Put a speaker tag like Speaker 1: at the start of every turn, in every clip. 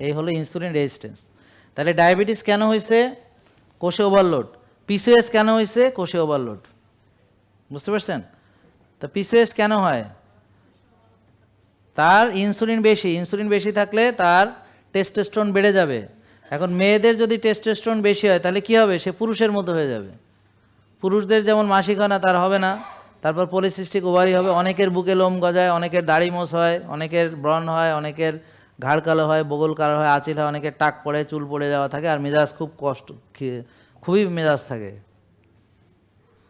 Speaker 1: এই হলো insulin resistance. তাহলে ডায়াবেটিস কেন হয়েছে? কোষে ওভারলোড। পিসিওএস কেন হয়েছে? কোষে ওভারলোড। বুঝতে পারছেন? তো পিসিওএস কেন হয়? তার ইনসুলিন বেশি, ইনসুলিন বেশি থাকলে তার টেস্টোস্টেরন বেড়ে যাবে। এখন মেয়েদের যদি টেস্টোস্টেরন বেশি হয় তাহলে কি হবে? সে পুরুষের মতো হয়ে যাবে। পুরুষদের যেমন মাসিক হয় না, তার হবে না। তারপর পলিসিস্টিক ওভারি হবে, অনেকের বুকে লোম গজায়, অনেকের দাড়ি মোছ হয়, অনেকের ব্রণ হয়, অনেকের ঘাড় কালো হয়, বগল কালো হয়, আঁচিল হয়, অনেকের টাক পড়ে, চুল পড়ে যাওয়া থাকে, আর মেজাজ খুবই মেজাজ থাকে,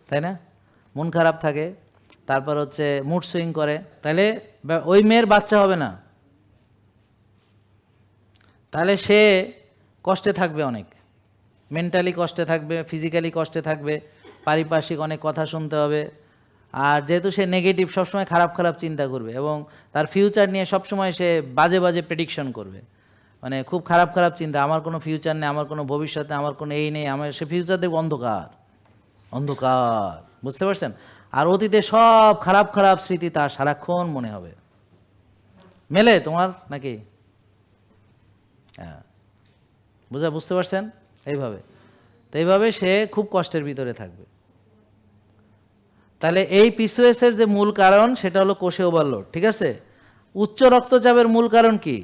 Speaker 1: তাই না? মন খারাপ থাকে, তারপর হচ্ছে মুড সুইং করে। তাহলে ওই মেয়ের বাচ্চা হবে না, তাহলে সে কষ্টে থাকবে, অনেক মেন্টালি কষ্টে থাকবে, ফিজিক্যালি কষ্টে থাকবে, পারিপার্শ্বিক অনেক কথা শুনতে হবে। আর যেহেতু সে নেগেটিভ, সবসময় খারাপ খারাপ চিন্তা করবে এবং তার ফিউচার নিয়ে সবসময় সে বাজে বাজে প্রেডিকশন করবে, মানে খুব খারাপ খারাপ চিন্তা, আমার কোনো ফিউচার নেই, আমার কোনো ভবিষ্যৎ নেই, আমার কোনো এই নেই, আমার সে ফিউচার দেখবে অন্ধকার অন্ধকার। বুঝতে পারছেন? আর অতীতে সব খারাপ খারাপ স্মৃতি তার সারাক্ষণ মনে হবে। মেলে তোমার নাকি? হ্যাঁ, বুঝতে পারছেন? এইভাবে, তো এইভাবে সে খুব কষ্টের ভিতরে থাকবে। তাহলে এই পিসিওএস এর যে মূল কারণ সেটা হলো কোষে ওভারলোড, ঠিক আছে? উচ্চ রক্তচাপের মূল কারণ কি?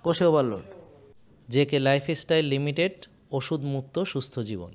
Speaker 1: কোষে ওভারলোড।
Speaker 2: জেকে লাইফস্টাইল লিমিটেড, ওষুধ মুক্ত সুস্থ জীবন।